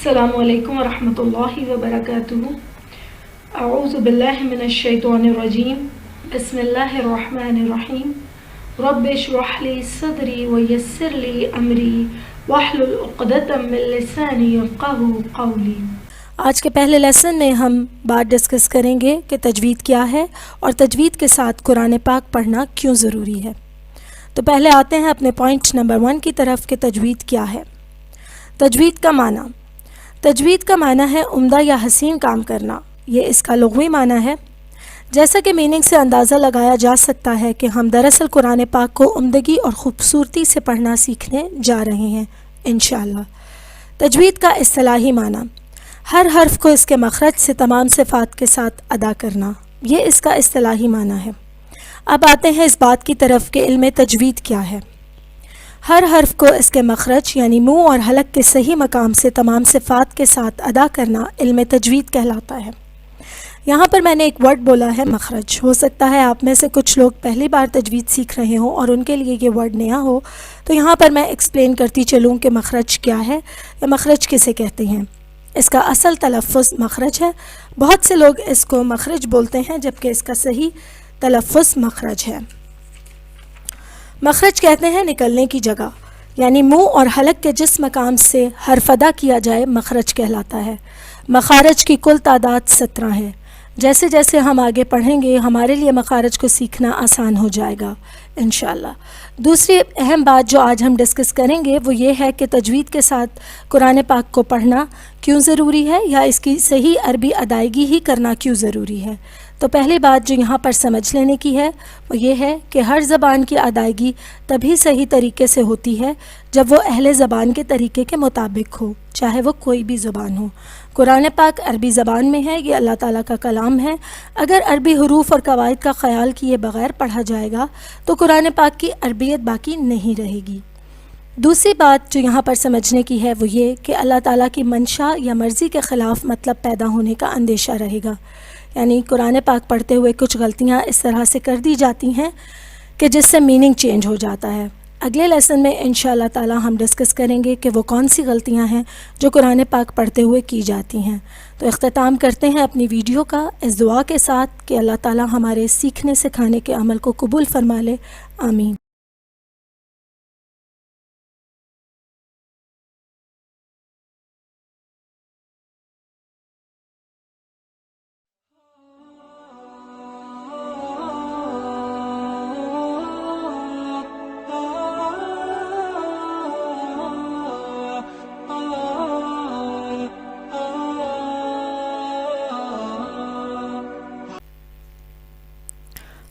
السلام علیکم ورحمۃ اللہ وبرکاتہ۔ اعوذ باللہ من الشیطان الرجیم، بسم اللہ الرحمن الرحیم۔ رب اشرح لی صدری ویسر لی امری واحلل عقدۃ من لسانی یفقہوا قولی۔ آج کے پہلے لیسن میں ہم بات ڈسکس کریں گے کہ تجوید کیا ہے اور تجوید کے ساتھ قرآن پاک پڑھنا کیوں ضروری ہے۔ تو پہلے آتے ہیں اپنے پوائنٹ نمبر 1 کی طرف کہ تجوید کیا ہے۔ تجوید کا معنی، تجوید کا معنی ہے عمدہ یا حسین کام کرنا، یہ اس کا لغوی معنی ہے۔ جیسا کہ میننگ سے اندازہ لگایا جا سکتا ہے کہ ہم دراصل قرآن پاک کو عمدگی اور خوبصورتی سے پڑھنا سیکھنے جا رہے ہیں انشاءاللہ۔ تجوید کا اصطلاحی معنی، ہر حرف کو اس کے مخرج سے تمام صفات کے ساتھ ادا کرنا، یہ اس کا اصطلاحی معنی ہے۔ اب آتے ہیں اس بات کی طرف کہ علم تجوید کیا ہے۔ ہر حرف کو اس کے مخرج یعنی منہ اور حلق کے صحیح مقام سے تمام صفات کے ساتھ ادا کرنا علم تجوید کہلاتا ہے۔ یہاں پر میں نے ایک ورڈ بولا ہے مخرج، ہو سکتا ہے آپ میں سے کچھ لوگ پہلی بار تجوید سیکھ رہے ہوں اور ان کے لیے یہ ورڈ نیا ہو، تو یہاں پر میں ایکسپلین کرتی چلوں کہ مخرج کیا ہے یا مخرج کسے کہتے ہیں۔ اس کا اصل تلفظ مخرج ہے، بہت سے لوگ اس کو مخرج بولتے ہیں جبکہ اس کا صحیح تلفظ مخرج ہے۔ مخرج کہتے ہیں نکلنے کی جگہ، یعنی منہ اور حلق کے جس مقام سے حرف ادا کیا جائے مخرج کہلاتا ہے۔ مخارج کی کل تعداد 17 ہے۔ جیسے جیسے ہم آگے پڑھیں گے ہمارے لیے مخارج کو سیکھنا آسان ہو جائے گا انشاءاللہ۔ دوسری اہم بات جو آج ہم ڈسکس کریں گے وہ یہ ہے کہ تجوید کے ساتھ قرآن پاک کو پڑھنا کیوں ضروری ہے یا اس کی صحیح عربی ادائیگی ہی کرنا کیوں ضروری ہے۔ تو پہلی بات جو یہاں پر سمجھ لینے کی ہے وہ یہ ہے کہ ہر زبان کی ادائیگی تبھی صحیح طریقے سے ہوتی ہے جب وہ اہل زبان کے طریقے کے مطابق ہو، چاہے وہ کوئی بھی زبان ہو۔ قرآن پاک عربی زبان میں ہے، یہ اللہ تعالیٰ کا کلام ہے۔ اگر عربی حروف اور قواعد کا خیال کیے بغیر پڑھا جائے گا تو قرآن پاک کی عربیت باقی نہیں رہے گی۔ دوسری بات جو یہاں پر سمجھنے کی ہے وہ یہ کہ اللہ تعالیٰ کی منشا یا مرضی کے خلاف مطلب پیدا ہونے کا اندیشہ رہے گا، یعنی قرآن پاک پڑھتے ہوئے کچھ غلطیاں اس طرح سے کر دی جاتی ہیں کہ جس سے میننگ چینج ہو جاتا ہے۔ اگلے لیسن میں انشاءاللہ تعالی ہم ڈسکس کریں گے کہ وہ کون سی غلطیاں ہیں جو قرآن پاک پڑھتے ہوئے کی جاتی ہیں۔ تو اختتام کرتے ہیں اپنی ویڈیو کا اس دعا کے ساتھ کہ اللہ تعالی ہمارے سیکھنے سکھانے کے عمل کو قبول فرما لے، آمین۔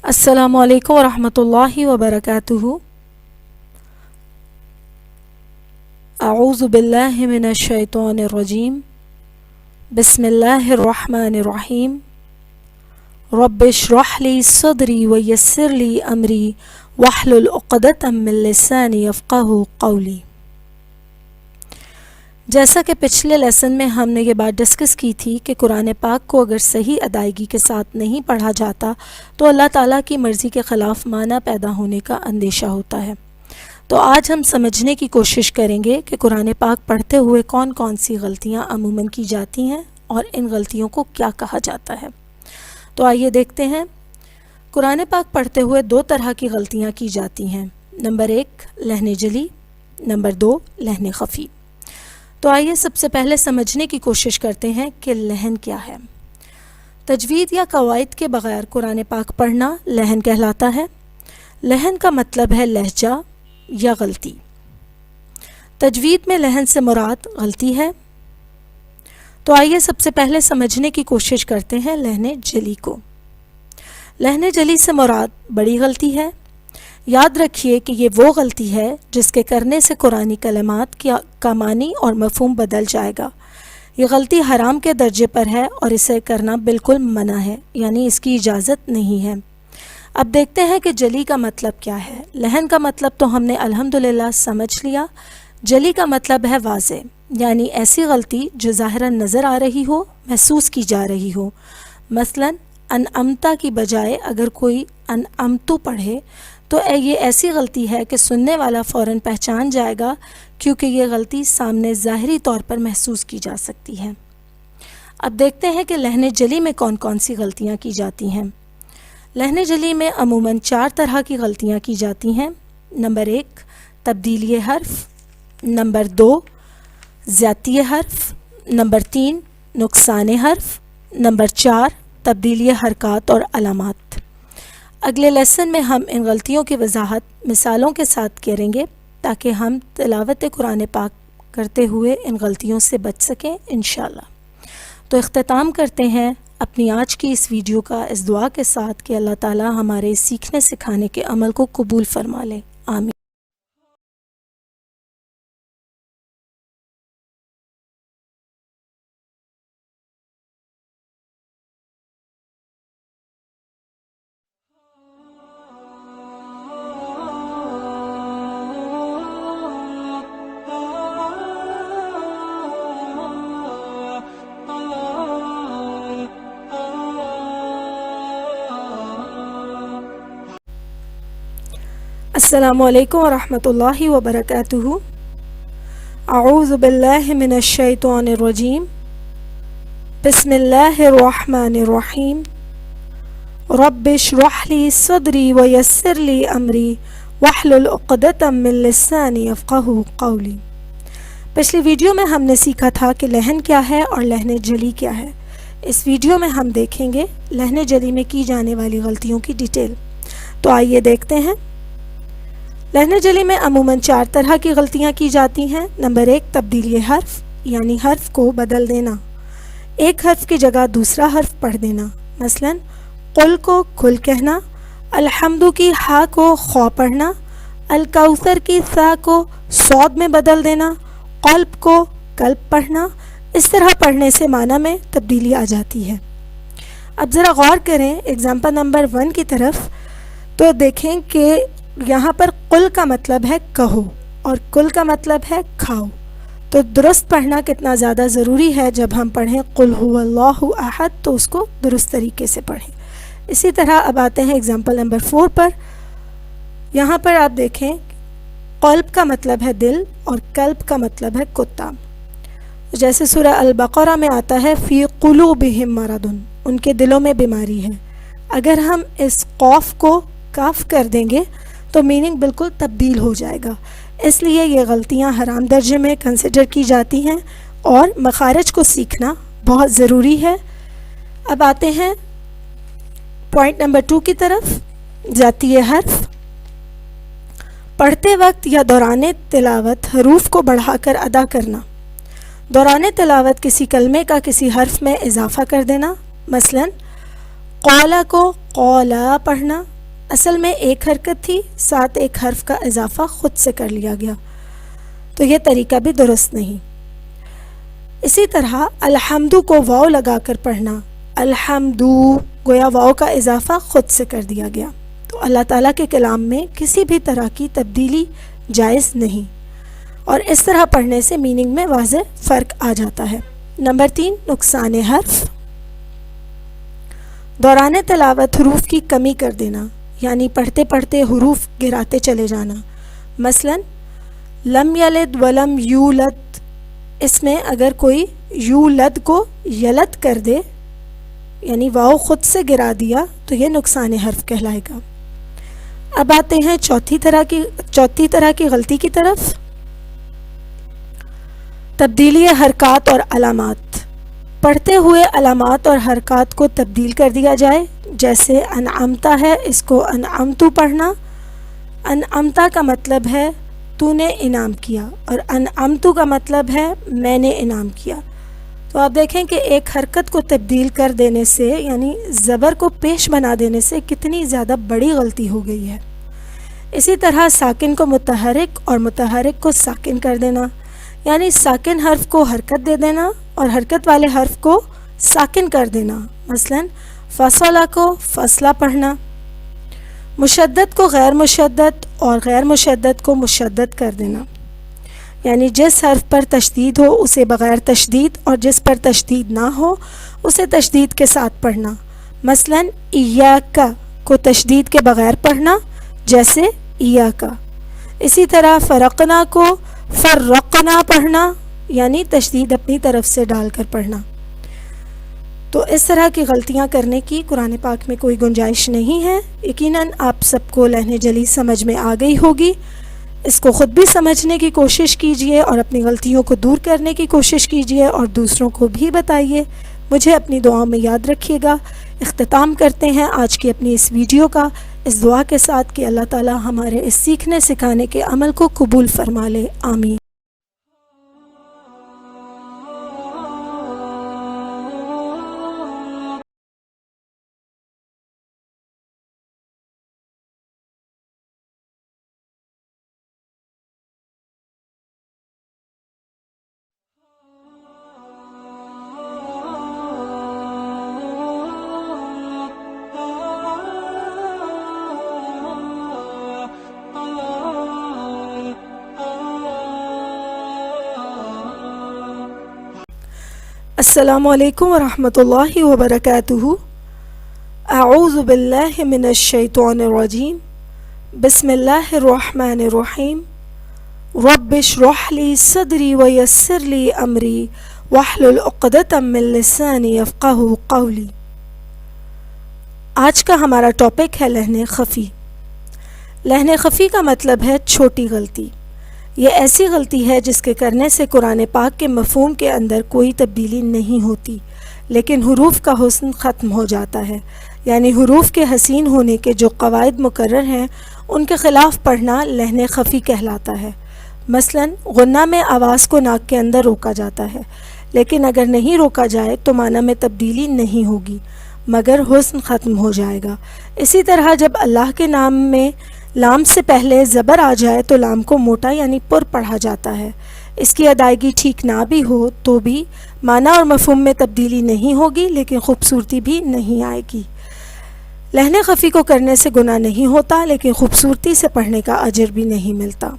السلام علیکم ورحمۃ اللہ وبرکاتہ۔ اعوذ باللہ من الشیطان الرجیم، بسم اللہ الرحمن الرحیم۔ رب اشرح لی صدری ویسر لی امری واحلل عقدۃ من لسانی یفقہوا قولی۔ جیسا کہ پچھلے لیسن میں ہم نے یہ بات ڈسکس کی تھی کہ قرآن پاک کو اگر صحیح ادائیگی کے ساتھ نہیں پڑھا جاتا تو اللہ تعالیٰ کی مرضی کے خلاف معنی پیدا ہونے کا اندیشہ ہوتا ہے۔ تو آج ہم سمجھنے کی کوشش کریں گے کہ قرآن پاک پڑھتے ہوئے کون کون سی غلطیاں عموماً کی جاتی ہیں اور ان غلطیوں کو کیا کہا جاتا ہے۔ تو آئیے دیکھتے ہیں۔ قرآن پاک پڑھتے ہوئے 2 طرح کی غلطیاں کی جاتی ہیں، نمبر 1 لحن جلی، نمبر 2 لحن خفی۔ تو آئیے سب سے پہلے سمجھنے کی کوشش کرتے ہیں کہ لحن کیا ہے۔ تجوید یا قواعد کے بغیر قرآن پاک پڑھنا لحن کہلاتا ہے۔ لحن کا مطلب ہے لہجہ یا غلطی۔ تجوید میں لحن سے مراد غلطی ہے۔ تو آئیے سب سے پہلے سمجھنے کی کوشش کرتے ہیں لحن جلی کو۔ لحن جلی سے مراد بڑی غلطی ہے۔ یاد رکھیے کہ یہ وہ غلطی ہے جس کے کرنے سے قرآنی کلمات کا معنی اور مفہوم بدل جائے گا۔ یہ غلطی حرام کے درجے پر ہے اور اسے کرنا بالکل منع ہے، یعنی اس کی اجازت نہیں ہے۔ اب دیکھتے ہیں کہ جلی کا مطلب کیا ہے۔ لحن کا مطلب تو ہم نے الحمدللہ سمجھ لیا۔ جلی کا مطلب ہے واضح، یعنی ایسی غلطی جو ظاہراً نظر آ رہی ہو، محسوس کی جا رہی ہو۔ مثلاً انعمتا کی بجائے اگر کوئی انعمتو پڑھے تو یہ ایسی غلطی ہے کہ سننے والا فوراً پہچان جائے گا، کیونکہ یہ غلطی سامنے ظاہری طور پر محسوس کی جا سکتی ہے۔ اب دیکھتے ہیں کہ لہن جلی میں کون کون سی غلطیاں کی جاتی ہیں۔ لہن جلی میں عموماً 4 طرح کی غلطیاں کی جاتی ہیں۔ نمبر 1 تبدیلی حرف، نمبر 2 زیادتی حرف، نمبر 3 نقصان حرف، نمبر 4 تبدیلی حرکات اور علامات۔ اگلے لیسن میں ہم ان غلطیوں کی وضاحت مثالوں کے ساتھ کریں گے تاکہ ہم تلاوت قرآن پاک کرتے ہوئے ان غلطیوں سے بچ سکیں انشاءاللہ۔ تو اختتام کرتے ہیں اپنی آج کی اس ویڈیو کا اس دعا کے ساتھ کہ اللہ تعالی ہمارے اس سیکھنے سکھانے کے عمل کو قبول فرما لے، آمین۔ السلام علیکم ورحمۃ اللہ وبرکاتہ۔ اعوذ باللہ من الشیطان الرجیم، بسم اللہ الرحمن الرحیم، رب اشرح لی صدری ویسر لی امری واحلل عقدۃ من لسانی یفقہوا قولی۔ پچھلی ویڈیو میں ہم نے سیکھا تھا کہ لہن کیا ہے اور لہن جلی کیا ہے۔ اس ویڈیو میں ہم دیکھیں گے لہن جلی میں کی جانے والی غلطیوں کی ڈیٹیل۔ تو آئیے دیکھتے ہیں۔ لہن جلی میں عموماً 4 طرح کی غلطیاں کی جاتی ہیں۔ نمبر 1 تبدیلی حرف، یعنی حرف کو بدل دینا، ایک حرف کی جگہ دوسرا حرف پڑھ دینا۔ مثلا قل کو کل کہنا، الحمد کی ہا کو خو پڑھنا، الکوثر کی سا کو صاد میں بدل دینا، قلب کو قلب پڑھنا۔ اس طرح پڑھنے سے معنی میں تبدیلی آ جاتی ہے۔ اب ذرا غور کریں اگزامپل نمبر 1 کی طرف، تو دیکھیں کہ یہاں پر قل کا مطلب ہے کہو اور کل کا مطلب ہے کھاؤ۔ تو درست پڑھنا کتنا زیادہ ضروری ہے۔ جب ہم پڑھیں قل هو اللہ احد تو اس کو درست طریقے سے پڑھیں۔ اسی طرح اب آتے ہیں اگزامپل نمبر 4 پر۔ یہاں پر آپ دیکھیں قلب کا مطلب ہے دل اور قلب کا مطلب ہے کتا۔ جیسے سورہ البقرہ میں آتا ہے فی قلوبہم مرض، ان کے دلوں میں بیماری ہے۔ اگر ہم اس قاف کو کاف کر دیں گے تو میننگ بالکل تبدیل ہو جائے گا۔ اس لیے یہ غلطیاں حرام درجے میں کنسیڈر کی جاتی ہیں اور مخارج کو سیکھنا بہت ضروری ہے۔ اب آتے ہیں پوائنٹ نمبر 2 کی طرف، ذاتی حرف۔ پڑھتے وقت یا دوران تلاوت حروف کو بڑھا کر ادا کرنا۔ دوران تلاوت کسی کلمے کا کسی حرف میں اضافہ کر دینا۔ مثلا قولا کو قولا پڑھنا، اصل میں ایک حرکت تھی، ساتھ ایک حرف کا اضافہ خود سے کر لیا گیا، تو یہ طریقہ بھی درست نہیں۔ اسی طرح الحمد کو واو لگا کر پڑھنا، الحمدو گویا واو کا اضافہ خود سے کر دیا گیا۔ تو اللہ تعالیٰ کے کلام میں کسی بھی طرح کی تبدیلی جائز نہیں، اور اس طرح پڑھنے سے میننگ میں واضح فرق آ جاتا ہے۔ نمبر 3 نقصان حرف۔ دوران تلاوت حروف کی کمی کر دینا، یعنی پڑھتے پڑھتے حروف گراتے چلے جانا۔ مثلا لم یلد ولم یولد، اس میں اگر کوئی یولد کو یلد کر دے یعنی واو خود سے گرا دیا تو یہ نقصان حرف کہلائے گا۔ اب آتے ہیں چوتھی طرح کی غلطی کی طرف، تبدیلی حرکات اور علامات۔ پڑھتے ہوئے علامات اور حرکات کو تبدیل کر دیا جائے، جیسے انعمتا ہے، اس کو انعمتو پڑھنا۔ انعمتا کا مطلب ہے تو نے انعام کیا اور انعمتو کا مطلب ہے میں نے انعام کیا۔ تو آپ دیکھیں کہ ایک حرکت کو تبدیل کر دینے سے یعنی زبر کو پیش بنا دینے سے کتنی زیادہ بڑی غلطی ہو گئی ہے۔ اسی طرح ساکن کو متحرک اور متحرک کو ساکن کر دینا، یعنی ساکن حرف کو حرکت دے دینا اور حرکت والے حرف کو ساکن کر دینا۔ مثلا فصلہ کو فصلہ پڑھنا۔ مشدد کو غیر مشدد اور غیر مشدد کو مشدد کر دینا، یعنی جس حرف پر تشدید ہو اسے بغیر تشدید اور جس پر تشدید نہ ہو اسے تشدید کے ساتھ پڑھنا۔ مثلا ایاک کو تشدید کے بغیر پڑھنا، جیسے ایا کا. اسی طرح فرقنا کو فرقنا پڑھنا یعنی تشدید اپنی طرف سے ڈال کر پڑھنا. تو اس طرح کی غلطیاں کرنے کی قرآن پاک میں کوئی گنجائش نہیں ہے. یقیناً آپ سب کو لہن جلی سمجھ میں آ گئی ہوگی. اس کو خود بھی سمجھنے کی کوشش کیجئے اور اپنی غلطیوں کو دور کرنے کی کوشش کیجئے اور دوسروں کو بھی بتائیے. مجھے اپنی دعاؤں میں یاد رکھیے گا. اختتام کرتے ہیں آج کی اپنی اس ویڈیو کا اس دعا کے ساتھ کہ اللہ تعالی ہمارے اس سیکھنے سکھانے کے عمل کو قبول فرما لے. آمین. السلام علیکم ورحمۃ اللہ وبرکاتہ. اعوذ باللہ من الشیطان الرجیم. بسم اللہ الرحمن الرحیم. رب اشرح لی صدری ویسر لی امری واحلل عقدۃ من لسانی یفقہوا قولی. آج کا ہمارا ٹاپک ہے لہن خفی. لہن خفی کا مطلب ہے چھوٹی غلطی. یہ ایسی غلطی ہے جس کے کرنے سے قرآن پاک کے مفہوم کے اندر کوئی تبدیلی نہیں ہوتی لیکن حروف کا حسن ختم ہو جاتا ہے. یعنی حروف کے حسین ہونے کے جو قواعد مقرر ہیں ان کے خلاف پڑھنا لہن خفی کہلاتا ہے. مثلا غنہ میں آواز کو ناک کے اندر روکا جاتا ہے لیکن اگر نہیں روکا جائے تو معنی میں تبدیلی نہیں ہوگی مگر حسن ختم ہو جائے گا. اسی طرح جب اللہ کے نام میں لام سے پہلے زبر آ جائے تو لام کو موٹا یعنی پر پڑھا جاتا ہے. اس کی ادائیگی ٹھیک نہ بھی ہو تو بھی معنی اور مفہوم میں تبدیلی نہیں ہوگی لیکن خوبصورتی بھی نہیں آئے گی. لہن خفی کو کرنے سے گناہ نہیں ہوتا لیکن خوبصورتی سے پڑھنے کا اجر بھی نہیں ملتا.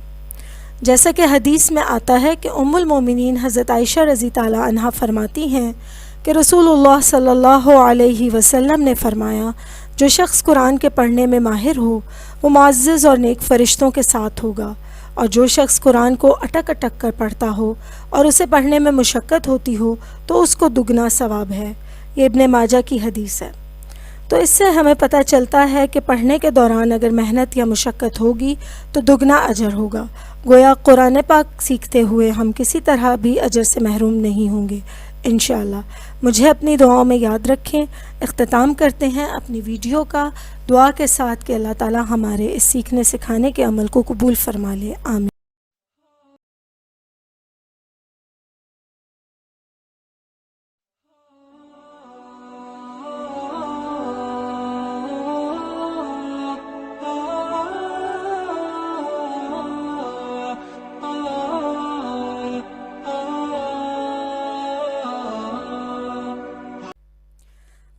جیسا کہ حدیث میں آتا ہے کہ ام المومنین حضرت عائشہ رضی تعالی عنہا فرماتی ہیں کہ رسول اللہ صلی اللہ علیہ وسلم نے فرمایا جو شخص قرآن کے پڑھنے میں ماہر ہو وہ معزز اور نیک فرشتوں کے ساتھ ہوگا اور جو شخص قرآن کو اٹک اٹک کر پڑھتا ہو اور اسے پڑھنے میں مشقت ہوتی ہو تو اس کو دگنا ثواب ہے. یہ ابن ماجہ کی حدیث ہے. تو اس سے ہمیں پتہ چلتا ہے کہ پڑھنے کے دوران اگر محنت یا مشقت ہوگی تو دگنا اجر ہوگا. گویا قرآن پاک سیکھتے ہوئے ہم کسی طرح بھی اجر سے محروم نہیں ہوں گے انشاءاللہ. مجھے اپنی دعاؤں میں یاد رکھیں. اختتام کرتے ہیں اپنی ویڈیو کا دعا کے ساتھ کہ اللہ تعالی ہمارے اس سیکھنے سکھانے کے عمل کو قبول فرما لے. آمین.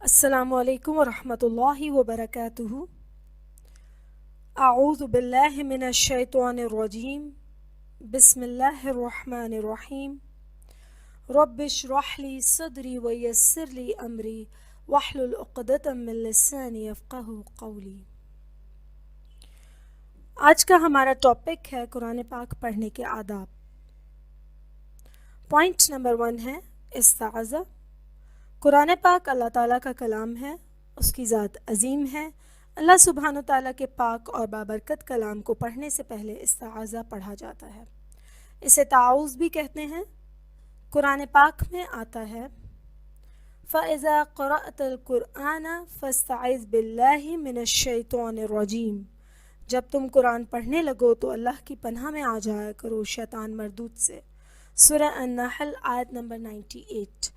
السلام علیکم ورحمۃ اللہ وبرکاتہ. اعوذ باللہ من الشیطان الرجیم. بسم اللہ الرحمن الرحیم. رب اشرح لی صدری ویسر لی امری واحلل عقدۃ من لسانی یفقہوا قولی. آج کا ہمارا ٹاپک ہے قرآن پاک پڑھنے کے آداب. پوائنٹ نمبر 1 ہے استعاذہ. قرآن پاک اللہ تعالیٰ کا کلام ہے. اس کی ذات عظیم ہے. اللہ سبحانہ تعالیٰ کے پاک اور بابرکت کلام کو پڑھنے سے پہلے استعاذہ پڑھا جاتا ہے. اسے تعوذ بھی کہتے ہیں. قرآن پاک میں آتا ہے فَإِذَا قَرَأْتَ الْقُرْآنَ فَاسْتَعِذْ بِاللَّهِ مِنَ الشَّيْطَانِ الرَّجِيمِ. جب تم قرآن پڑھنے لگو تو اللہ کی پناہ میں آ جایا کرو شیطان مردود سے. سورہ النحل آیت نمبر 98.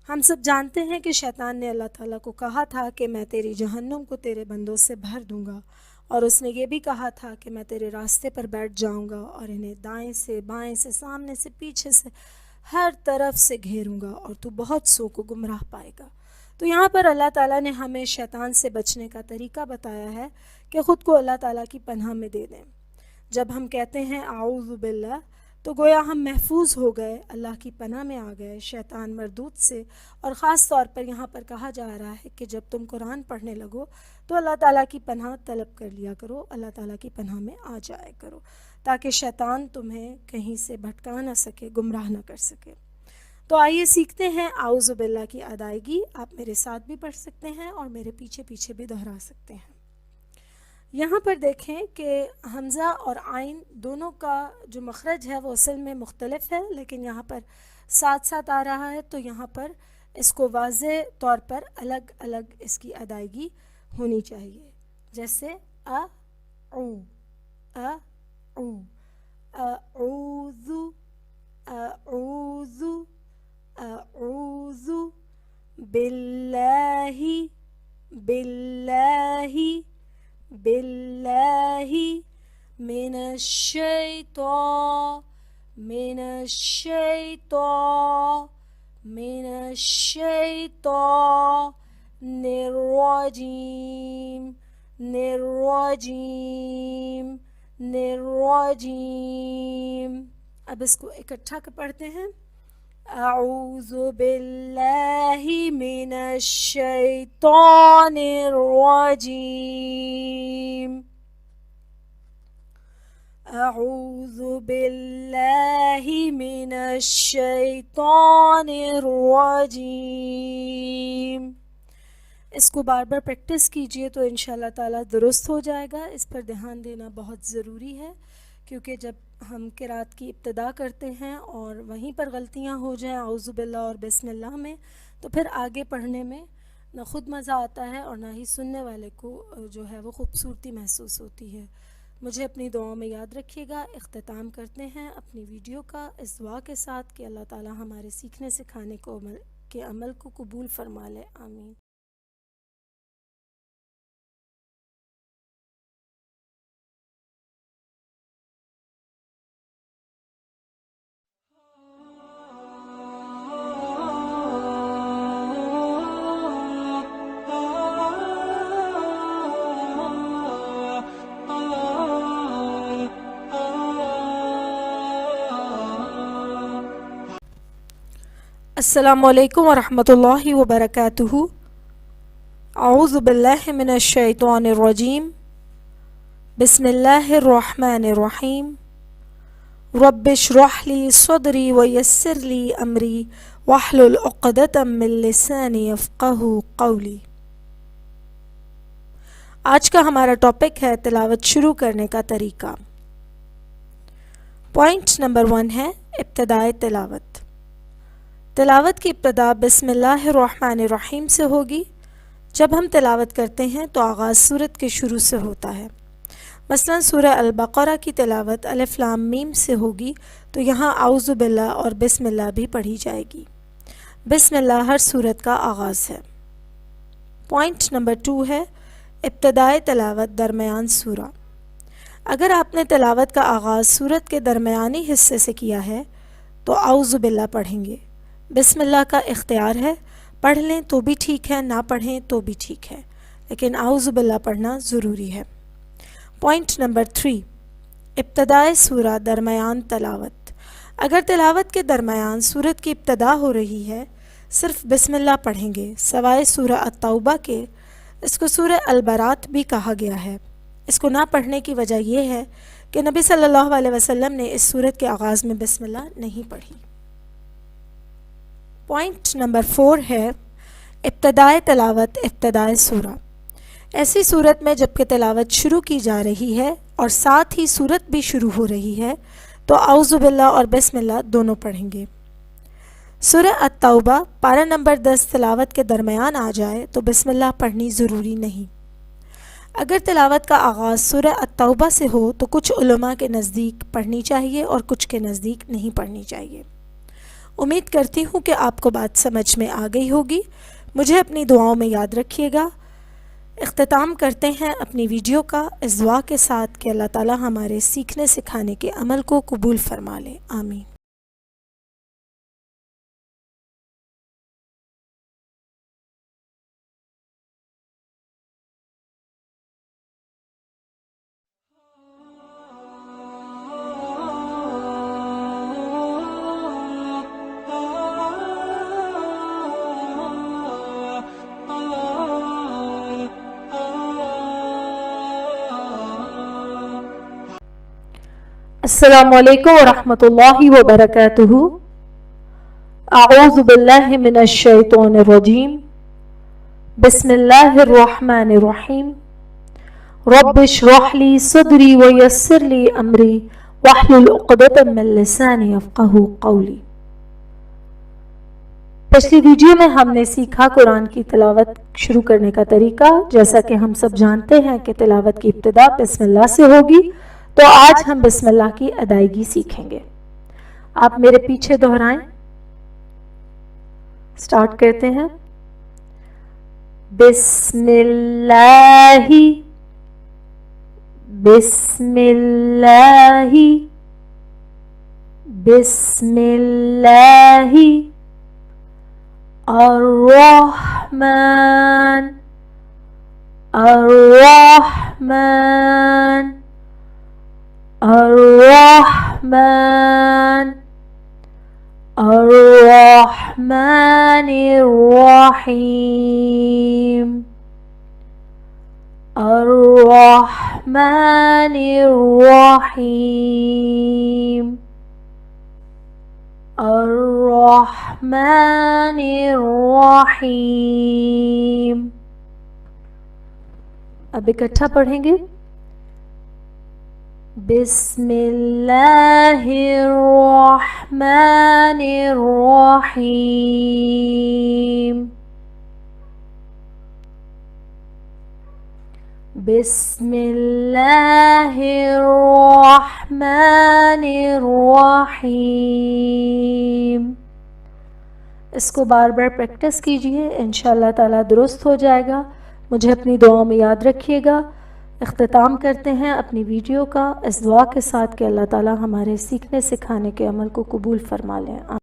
ہم سب جانتے ہیں کہ شیطان نے اللہ تعالیٰ کو کہا تھا کہ میں تیری جہنم کو تیرے بندوں سے بھر دوں گا اور اس نے یہ بھی کہا تھا کہ میں تیرے راستے پر بیٹھ جاؤں گا اور انہیں دائیں سے بائیں سے سامنے سے پیچھے سے ہر طرف سے گھیروں گا اور تو بہت سو کو گمراہ پائے گا. تو یہاں پر اللہ تعالیٰ نے ہمیں شیطان سے بچنے کا طریقہ بتایا ہے کہ خود کو اللہ تعالیٰ کی پناہ میں دے دیں. جب ہم کہتے ہیں اعوذ باللہ تو گویا ہم محفوظ ہو گئے، اللہ کی پناہ میں آ گئے شیطان مردود سے۔ اور خاص طور پر یہاں پر کہا جا رہا ہے کہ جب تم قرآن پڑھنے لگو تو اللہ تعالیٰ کی پناہ طلب کر لیا کرو، اللہ تعالیٰ کی پناہ میں آ جائے کرو، تاکہ شیطان تمہیں کہیں سے بھٹکا نہ سکے، گمراہ نہ کر سکے۔ تو آئیے سیکھتے ہیں اعوذ باللہ کی ادائیگی۔ آپ میرے ساتھ بھی پڑھ سکتے ہیں اور میرے پیچھے پیچھے بھی دہرا سکتے ہیں۔ یہاں پر دیکھیں کہ حمزہ اور عین دونوں کا جو مخرج ہے وہ اصل میں مختلف ہے، لیکن یہاں پر ساتھ ساتھ آ رہا ہے، تو یہاں پر اس کو واضح طور پر الگ الگ اس کی ادائیگی ہونی چاہیے، جیسے ا او ا او اعوذ اعوذ اعوذ باللہ باللہ باللہ من الشیطان من الشیطان من الشیطان الرجیم الرجیم الرجیم۔ اب اس کو اکٹھا پڑھتے ہیں۔ اعوذ باللہ من الشیطان الرجیم اعوذ باللہ من الشیطان الرجیم۔ اس کو بار بار پریکٹس کیجئے تو انشاءاللہ تعالیٰ درست ہو جائے گا۔ اس پر دھیان دینا بہت ضروری ہے، کیونکہ جب ہم قرات کی ابتدا کرتے ہیں اور وہیں پر غلطیاں ہو جائیں اعوذ باللہ اور بسم اللہ میں، تو پھر آگے پڑھنے میں نہ خود مزہ آتا ہے اور نہ ہی سننے والے کو جو ہے وہ خوبصورتی محسوس ہوتی ہے۔ مجھے اپنی دعاؤں میں یاد رکھیے گا۔ اختتام کرتے ہیں اپنی ویڈیو کا اس دعا کے ساتھ کہ اللہ تعالیٰ ہمارے سیکھنے سکھانے کے عمل کو قبول فرما لے، آمین۔ السلام علیکم ورحمۃ اللہ وبرکاتہ۔ اعوذ باللہ من الشیطان الرجیم، بسم اللہ الرحمن الرحیم۔ رب اشرح لی صدری ویسر لی امری واحلل عقدۃ من لسانی یفقہوا قولی۔ آج کا ہمارا ٹاپک ہے تلاوت شروع کرنے کا طریقہ۔ پوائنٹ نمبر 1 ہے ابتدائے تلاوت۔ تلاوت کی ابتدا بسم اللہ الرحمن الرحیم سے ہوگی۔ جب ہم تلاوت کرتے ہیں تو آغاز سورت کے شروع سے ہوتا ہے۔ مثلا سورہ البقرہ کی تلاوت الف لام میم سے ہوگی، تو یہاں اعوذ باللہ اور بسم اللہ بھی پڑھی جائے گی۔ بسم اللہ ہر سورت کا آغاز ہے۔ پوائنٹ نمبر 2 ہے ابتدائے تلاوت درمیان سورہ۔ اگر آپ نے تلاوت کا آغاز سورت کے درمیانی حصے سے کیا ہے تو اعوذ باللہ پڑھیں گے۔ بسم اللہ کا اختیار ہے، پڑھ لیں تو بھی ٹھیک ہے، نہ پڑھیں تو بھی ٹھیک ہے، لیکن اعوذ باللہ پڑھنا ضروری ہے۔ پوائنٹ نمبر 3، ابتدائے سورہ درمیان تلاوت۔ اگر تلاوت کے درمیان سورت کی ابتدا ہو رہی ہے، صرف بسم اللہ پڑھیں گے سوائے سورہ التوبہ کے۔ اس کو سورہ البرات بھی کہا گیا ہے۔ اس کو نہ پڑھنے کی وجہ یہ ہے کہ نبی صلی اللہ علیہ وسلم نے اس سورت کے آغاز میں بسم اللہ نہیں پڑھی۔ پوائنٹ نمبر 4 ہے ابتدائے تلاوت ابتدائے سورہ۔ ایسی صورت میں جب کہ تلاوت شروع کی جا رہی ہے اور ساتھ ہی سورت بھی شروع ہو رہی ہے تو اعوذ باللہ اور بسم اللہ دونوں پڑھیں گے۔ سورہ التوبہ پارہ نمبر 10 تلاوت کے درمیان آ جائے تو بسم اللہ پڑھنی ضروری نہیں۔ اگر تلاوت کا آغاز سورہ التوبہ سے ہو تو کچھ علماء کے نزدیک پڑھنی چاہیے اور کچھ کے نزدیک نہیں پڑھنی چاہیے۔ امید کرتی ہوں کہ آپ کو بات سمجھ میں آ گئی ہوگی۔ مجھے اپنی دعاؤں میں یاد رکھیے گا۔ اختتام کرتے ہیں اپنی ویڈیو کا اس دعا کے ساتھ کہ اللہ تعالی ہمارے سیکھنے سکھانے کے عمل کو قبول فرما لے، آمین۔ السلام علیکم ورحمۃ اللہ وبرکاتہ. اعوذ باللہ من الشیطان الرجیم. بسم اللہ الرحمن الرحیم. رب اشرح لی صدری ویسر لی امری واحلل عقدۃ من لسانی یفقہوا قولی. پچھلی ویڈیو میں ہم نے سیکھا قرآن کی تلاوت شروع کرنے کا طریقہ. جیسا کہ ہم سب جانتے ہیں کہ تلاوت کی ابتدا بسم اللہ سے ہوگی، تو آج ہم بسم اللہ کی ادائیگی سیکھیں گے. آپ میرے پیچھے دہرائیں. سٹارٹ کرتے ہیں. بسم اللہ، بسم اللہ، بسم اللہ. الرحمن، الرحمن، الرحمن، الرحمن الرحیم، الرحمن الرحیم، الرحمن الرحیم. اب اکٹھا پڑھیں گے. بسم اللہ الرحمن الرحیم. بسم اللہ الرحمن الرحیم. اس کو بار بار پریکٹس کیجئے، انشاءاللہ تعالیٰ درست ہو جائے گا. مجھے اپنی دعاؤں میں یاد رکھیے گا. اختتام کرتے ہیں اپنی ویڈیو کا اس دعا کے ساتھ کہ اللہ تعالیٰ ہمارے سیکھنے سکھانے کے عمل کو قبول فرما لیں.